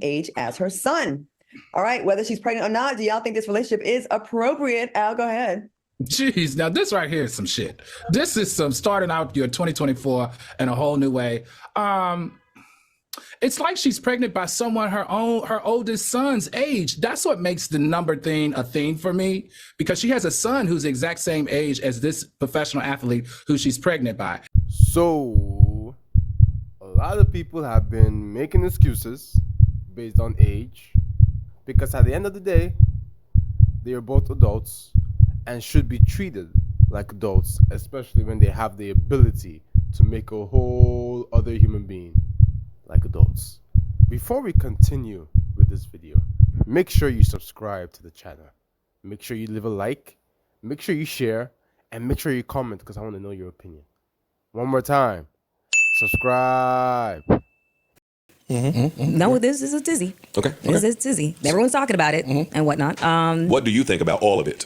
age as her son. All right, whether she's pregnant or not, do y'all think this relationship is appropriate? Al, go ahead. Jeez, now this right here is some shit. This is some starting out your 2024 in a whole new way. It's like she's pregnant by someone her oldest son's age. That's what makes the number thing a thing for me, because she has a son who's the exact same age as this professional athlete who she's pregnant by. So, a lot of people have been making excuses based on age, because at the end of the day, they are both adults and should be treated like adults, especially when they have the ability to make a whole other human being like adults. Before we continue with this video, make sure you subscribe to the channel. Make sure you leave a like, make sure you share, and make sure you comment, because I want to know your opinion. One more time, subscribe. No, this is a tizzy. Okay. This is a tizzy. Everyone's talking about it and whatnot. What do you think about all of it?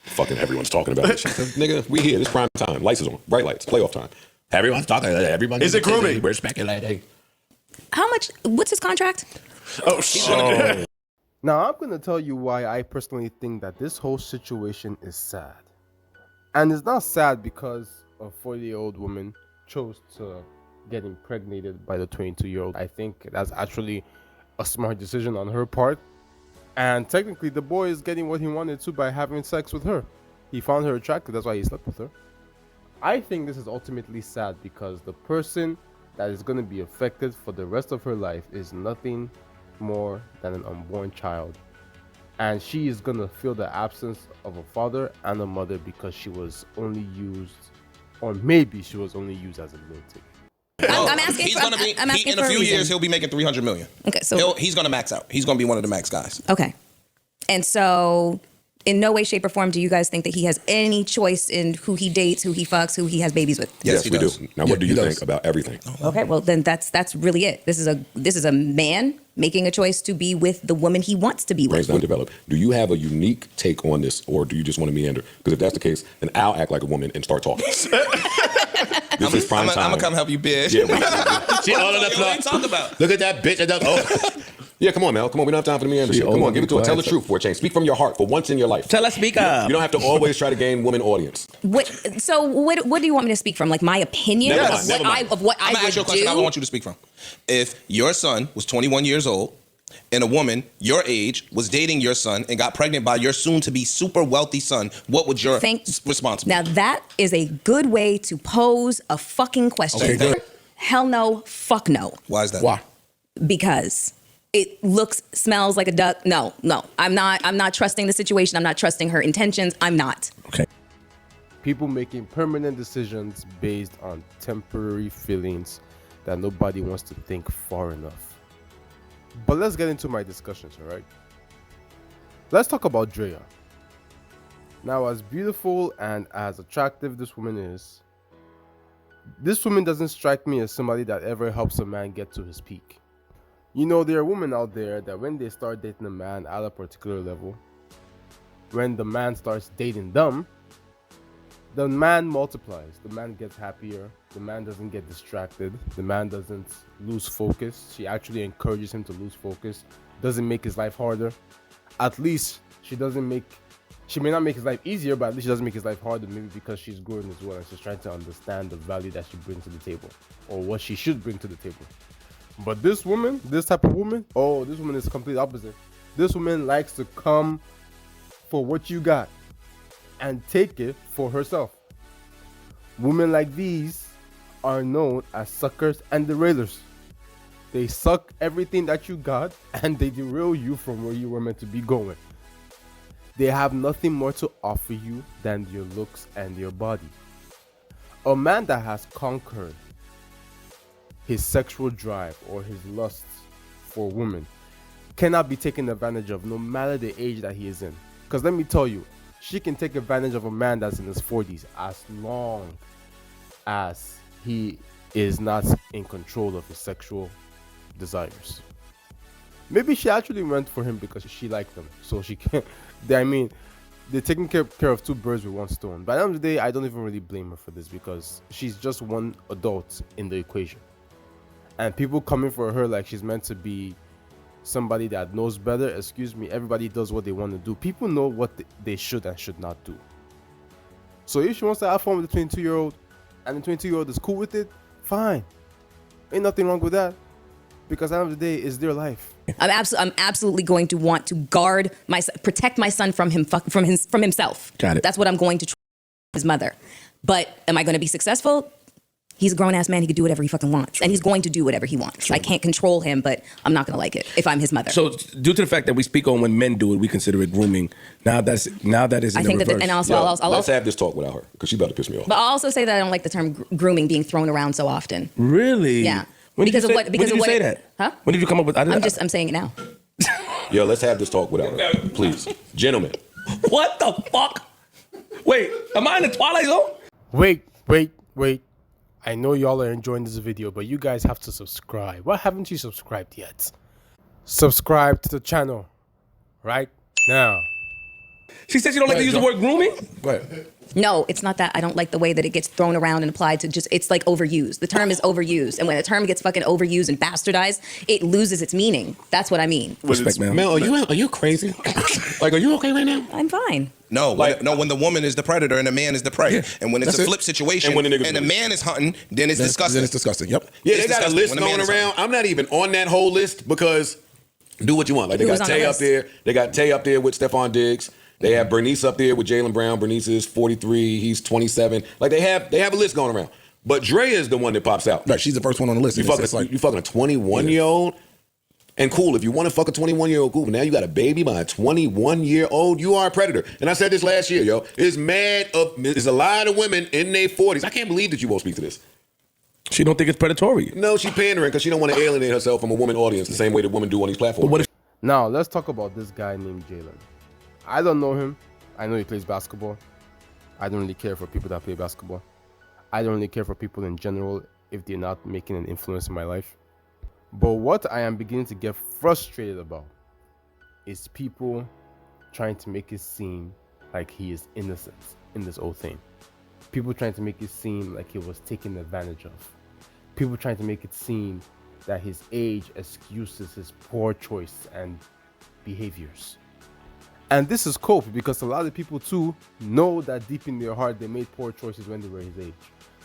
Fucking everyone's talking about it. Nigga, we here. It's prime time. Lights is on. Bright lights. Playoff time. Everyone's talking. Everyone. Is it grooming? We're speculating. How much? What's his contract? Oh, shit. Now, I'm going to tell you why I personally think that this whole situation is sad. And it's not sad because a 40-year-old woman chose to get impregnated by the 22-year-old. I think that's actually a smart decision on her part. And technically, the boy is getting what he wanted to by having sex with her. He found her attractive, that's why he slept with her. I think this is ultimately sad because the person that is going to be affected for the rest of her life is nothing more than an unborn child. And she is going to feel the absence of a father and a mother because she was only used, or maybe she was only used as a lunatic. I'm asking. He's gonna be. In a few years, he'll be making $300 million. Okay, so he's gonna max out. He's gonna be one of the max guys. Okay, and so in no way, shape, or form do you guys think that he has any choice in who he dates, who he fucks, who he has babies with? Yes, we do. Now, what do you he think does. about everything? Okay, well then that's really it. This is a man making a choice to be with the woman he wants to be Brains with. not developed. Do you have a unique take on this, or do you just want to meander? Because if that's the case, then I'll act like a woman and start talking. This is prime time. I'm gonna come help you, bitch. Yeah, She all of that. What are you talking about? Look at that bitch. Yeah, come on, Mel. Come on, we don't have time for the meander shit. Come on, give it to her. Tell the truth for a change. Speak from your heart for once in your life. Tell us, speak up. You don't have to always try to gain women audience. What do you want me to speak from? Like my opinion Never mind. of what I I'm gonna would ask you a question. do? I want you to speak from. If your son was 21 years old and a woman your age was dating your son and got pregnant by your soon-to-be super wealthy son, what would your response be? Now that is a good way to pose a fucking question. Okay, good. Hell no, fuck no. Why is that? Why? Because it smells like a duck. No. I'm not trusting the situation. I'm not trusting her intentions. I'm not. Okay. People making permanent decisions based on temporary feelings that nobody wants to think far enough. But let's get into my discussions, all right? Let's talk about DRAYA. Now, as beautiful and as attractive this woman is, this woman doesn't strike me as somebody that ever helps a man get to his peak. You know, there are women out there that when they start dating a man at a particular level, when the man starts dating them, the man multiplies. The man gets happier. The man doesn't get distracted. The man doesn't lose focus. She actually encourages him to lose focus. Doesn't make his life harder. At least she may not make his life easier, but at least she doesn't make his life harder, maybe because she's growing as well and she's trying to understand the value that she brings to the table, or what she should bring to the table. But this woman, this type of woman, this woman is complete opposite. This woman likes to come for what you got and take it for herself. Women like these are known as suckers and derailers. They suck everything that you got and they derail you from where you were meant to be going. They have nothing more to offer you than your looks and your body. A man that has conquered his sexual drive or his lust for women cannot be taken advantage of, no matter the age that he is in. Because let me tell you, she can take advantage of a man that's in his 40s as long as he is not in control of his sexual desires. Maybe she actually went for him because she liked him, so she can. I mean, they're taking care of two birds with one stone. By the end of the day, I don't even really blame her for this, because she's just one adult in the equation, and people coming for her like she's meant to be somebody that knows better, excuse me, everybody does what they want to do. People know what they should and should not do. So if she wants to have fun with the 22-year-old and the 22-year-old is cool with it, fine. Ain't nothing wrong with that. Because at the end of the day, it's their life. I'm absolutely going to want to guard protect my son from himself. Got it. That's what I'm going to try his mother. But am I going to be successful? He's a grown ass man. He can do whatever he fucking wants, and he's going to do whatever he wants. I can't control him, but I'm not going to like it if I'm his mother. So, due to the fact that we speak on when men do it, we consider it grooming. Now that is in I the think reverse. and also, I'll Let's have this talk without her because she about to piss me off. But I'll also say that I don't like the term grooming being thrown around so often. Really? Yeah. When Because did of you what- say, because when of did you what say it- that? Huh? When did you come up with? I'm saying it now. Yo, let's have this talk without her, please, gentlemen. What the fuck? Wait, am I in the Twilight Zone? Wait. I know y'all are enjoying this video, but you guys have to subscribe. Why haven't you subscribed yet? Subscribe to the channel right now. She said she don't like to use the word grooming. Go ahead. No, it's not that. I don't like the way that it gets thrown around and applied to it's like overused. The term is overused. And when a term gets fucking overused and bastardized, it loses its meaning. That's what I mean. Respect, man. Mel, are you crazy? Like, are you okay right now? I'm fine. No, when the woman is the predator and the man is the prey. And when it's That's a it. flip situation And when the niggas and the do it. man is hunting, then it's disgusting. Then it's disgusting. Yep. Yeah, It's they got a disgusting list when a man going is around. I'm not even on that whole list because do what you want. Like they Who got was on the Tay up list? there. They got Tay up there with Stephon Diggs. They have Bernice up there with Jalen Brown. Bernice is 43. He's 27. Like they have a list going around. But DRAYA is the one that pops out. Right, she's the first one on the list. You fucking a 21-year-old. And cool, if you want to fuck a 21-year-old, cool. But now you got a baby by a 21-year-old. You are a predator. And I said this last year, yo. There's a lot of women in their 40s. I can't believe that you won't speak to this. She don't think it's predatory. No, she pandering because she don't want to alienate herself from a woman audience the same way that women do on these platforms. But what if Now, let's talk about this guy named JALEN. I don't know him. I know he plays basketball. I don't really care for people that play basketball. I don't really care for people in general if they're not making an influence in my life. But what I am beginning to get frustrated about is people trying to make it seem like he is innocent in this whole thing. People trying to make it seem like he was taken advantage of. People trying to make it seem that his age excuses his poor choice and behaviors. And this is cope because a lot of people too know that deep in their heart they made poor choices when they were his age.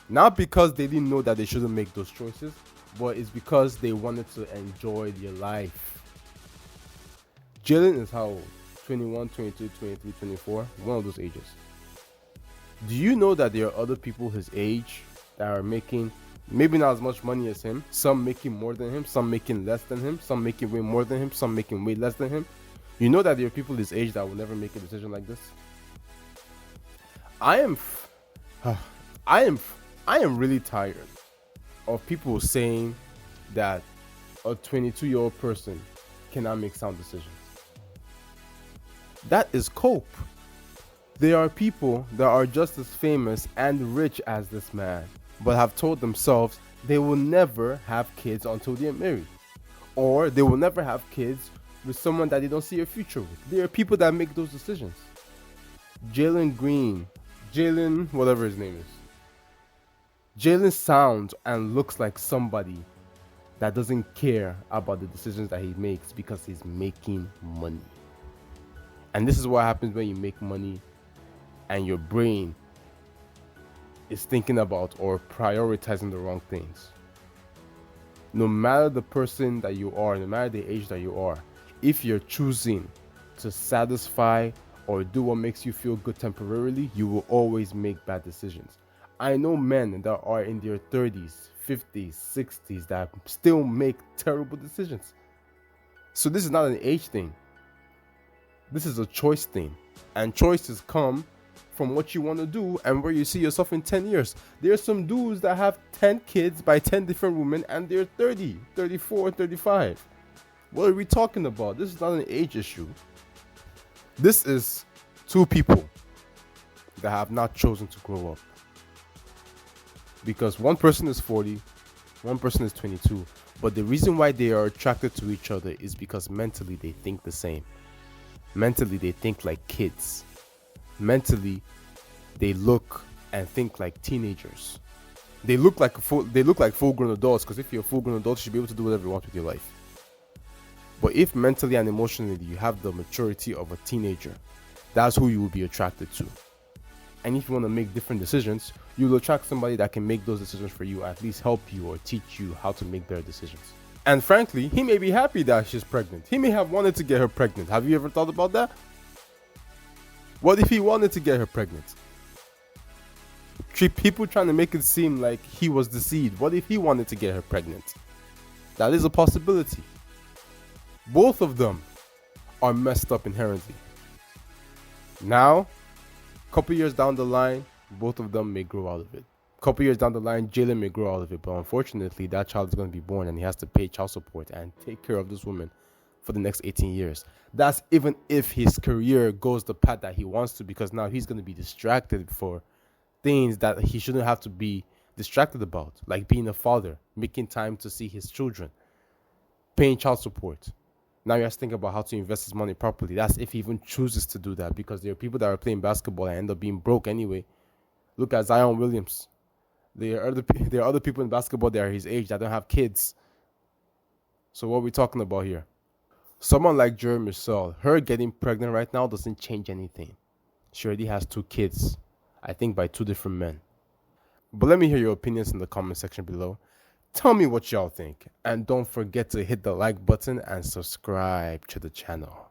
Not because they didn't know that they shouldn't make those choices, but it's because they wanted to enjoy their life. JALEN is how old? 21, 22, 23, 24, one of those ages. Do you know that there are other people his age that are making maybe not as much money as him, some making more than him, some making less than him, some making way more than him, some making way less than him? You know that there are people his age that will never make a decision like this? I am really tired of people saying that a 22-year-old person cannot make sound decisions. That is cope. There are people that are just as famous and rich as this man, but have told themselves they will never have kids until they're married, or they will never have kids with someone that they don't see a future with. There are people that make those decisions. JALEN, whatever his name is. JALEN sounds and looks like somebody that doesn't care about the decisions that he makes because he's making money. And this is what happens when you make money and your brain is thinking about or prioritizing the wrong things. No matter the person that you are, no matter the age that you are, if you're choosing to satisfy or do what makes you feel good temporarily, you will always make bad decisions. I know men that are in their 30s, 50s, 60s that still make terrible decisions. So this is not an age thing. This is a choice thing. And choices come from what you want to do and where you see yourself in 10 years. There are some dudes that have 10 kids by 10 different women and they're 30, 34, 35. What are we talking about? This is not an age issue. This is two people that have not chosen to grow up. Because one person is 40, one person is 22. But the reason why they are attracted to each other is because mentally they think the same. Mentally they think like kids. Mentally they look and think like teenagers. They look like full-grown adults, because if you're a full-grown adult, you should be able to do whatever you want with your life. But if mentally and emotionally you have the maturity of a teenager, that's who you will be attracted to. And if you want to make different decisions, you will attract somebody that can make those decisions for you, at least help you or teach you how to make better decisions. And frankly, he may be happy that she's pregnant. He may have wanted to get her pregnant. Have you ever thought about that? What if he wanted to get her pregnant? People trying to make it seem like he was the seed. What if he wanted to get her pregnant? That is a possibility. Both of them are messed up inherently. Now, a couple years down the line, both of them may grow out of it. A couple years down the line, Jalen may grow out of it. But unfortunately, that child is going to be born and he has to pay child support and take care of this woman for the next 18 years. That's even if his career goes the path that he wants to, because now he's going to be distracted for things that he shouldn't have to be distracted about, like being a father, making time to see his children, paying child support. Now he has to think about how to invest his money properly. That's if he even chooses to do that, because there are people that are playing basketball and end up being broke anyway. Look at Zion Williams. There are other people in basketball that are his age that don't have kids. So what are we talking about here? Someone like Jeremy Saul, her getting pregnant right now doesn't change anything. She already has 2 kids, I think by 2 different men. But let me hear your opinions in the comment section below. Tell me what y'all think. And don't forget to hit the like button and subscribe to the channel.